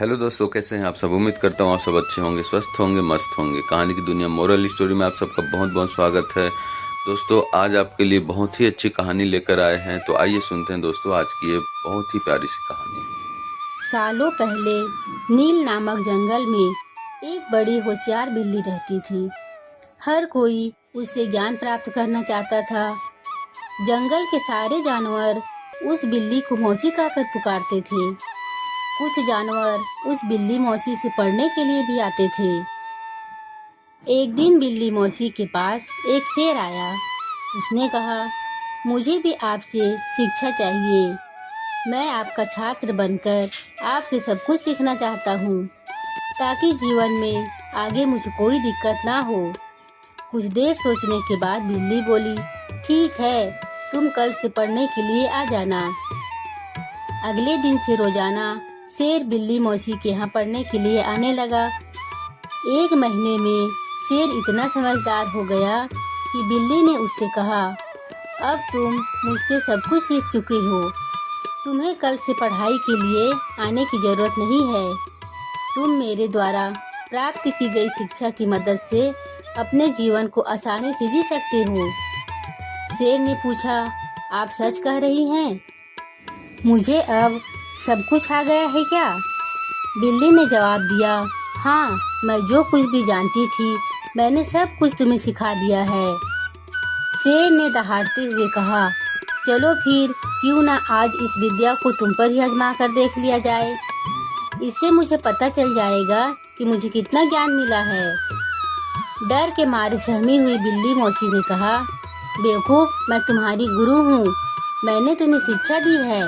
Hello दोस्तों, कैसे हैं आप सब। उम्मीद करता हूँ आप सब अच्छे होंगे, स्वस्थ होंगे, मस्त होंगे। कहानी की दुनिया मोरल स्टोरी में आप सबका बहुत बहुत स्वागत है। दोस्तों, आज आपके लिए बहुत ही अच्छी कहानी लेकर आए हैं, तो आइए सुनते हैं दोस्तों आज की ये बहुत ही प्यारी सी कहानी। सालों पहले नील नामक जंगल में एक बड़ी होशियार बिल्ली रहती थी। हर कोई उससे ज्ञान प्राप्त करना चाहता था। जंगल के सारे जानवर उस बिल्ली को मौसी कहकर पुकारते थे। कुछ जानवर उस बिल्ली मौसी से पढ़ने के लिए भी आते थे। एक दिन बिल्ली मौसी के पास एक शेर आया। उसने कहा, मुझे भी आपसे शिक्षा चाहिए। मैं आपका छात्र बनकर आपसे सब कुछ सीखना चाहता हूँ, ताकि जीवन में आगे मुझे कोई दिक्कत ना हो। कुछ देर सोचने के बाद बिल्ली बोली, ठीक है, तुम कल से पढ़ने के लिए आ जाना। अगले दिन से रोजाना शेर बिल्ली मौसी के यहाँ पढ़ने के लिए आने लगा। एक महीने में शेर इतना समझदार हो गया कि बिल्ली ने उससे कहा, अब तुम मुझसे सब कुछ सीख चुके हो। तुम्हें कल से पढ़ाई के लिए आने की ज़रूरत नहीं है। तुम मेरे द्वारा प्राप्त की गई शिक्षा की मदद से अपने जीवन को आसानी से जी सकते हो। शेर ने पूछा, आप सच कह रही हैं? मुझे अब सब कुछ आ गया है क्या? बिल्ली ने जवाब दिया, हाँ, मैं जो कुछ भी जानती थी मैंने सब कुछ तुम्हें सिखा दिया है। शेर ने दहाड़ते हुए कहा, चलो फिर क्यों ना आज इस विद्या को तुम पर ही आजमा कर देख लिया जाए। इससे मुझे पता चल जाएगा कि मुझे कितना ज्ञान मिला है। डर के मारे सहमी हुई बिल्ली मौसी ने कहा, बेवकूफ, मैं तुम्हारी गुरु हूँ। मैंने तुम्हें शिक्षा दी है।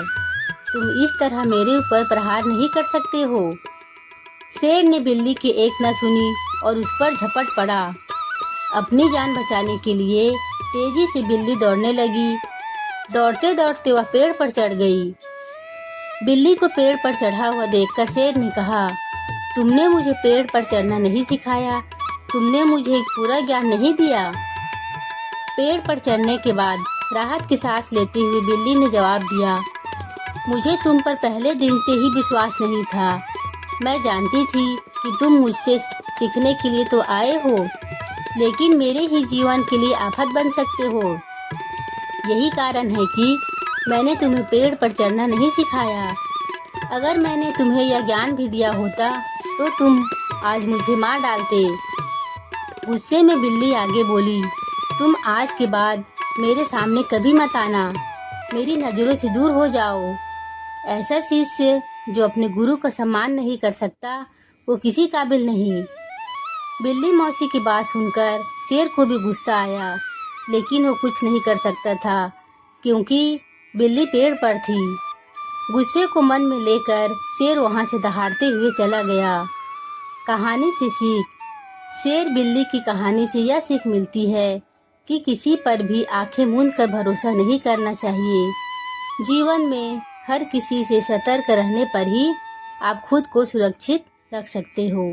तुम इस तरह मेरे ऊपर प्रहार नहीं कर सकते हो। शेर ने बिल्ली की एक न सुनी और उस पर झपट पड़ा। अपनी जान बचाने के लिए तेजी से बिल्ली दौड़ने लगी। दौड़ते दौड़ते वह पेड़ पर चढ़ गई। बिल्ली को पेड़ पर चढ़ा हुआ देखकर शेर ने कहा, तुमने मुझे पेड़ पर चढ़ना नहीं सिखाया। तुमने मुझे एक पूरा ज्ञान नहीं दिया। पेड़ पर चढ़ने के बाद राहत की सांस लेते हुए बिल्ली ने जवाब दिया, मुझे तुम पर पहले दिन से ही विश्वास नहीं था। मैं जानती थी कि तुम मुझसे सीखने के लिए तो आए हो, लेकिन मेरे ही जीवन के लिए आफत बन सकते हो। यही कारण है कि मैंने तुम्हें पेड़ पर चढ़ना नहीं सिखाया। अगर मैंने तुम्हें यह ज्ञान भी दिया होता तो तुम आज मुझे मार डालते। गुस्से में बिल्ली आगे बोली, तुम आज के बाद मेरे सामने कभी मत आना। मेरी नज़रों से दूर हो जाओ। ऐसा शिष्य जो अपने गुरु का सम्मान नहीं कर सकता, वो किसी काबिल नहीं। बिल्ली मौसी की बात सुनकर शेर को भी गुस्सा आया, लेकिन वो कुछ नहीं कर सकता था क्योंकि बिल्ली पेड़ पर थी। गुस्से को मन में लेकर शेर वहाँ से दहाड़ते हुए चला गया। कहानी से सीख। शेर बिल्ली की कहानी से यह सीख मिलती है कि किसी पर भी आंखें मूंद कर भरोसा नहीं करना चाहिए। जीवन में हर किसी से सतर्क रहने पर ही आप खुद को सुरक्षित रख सकते हो।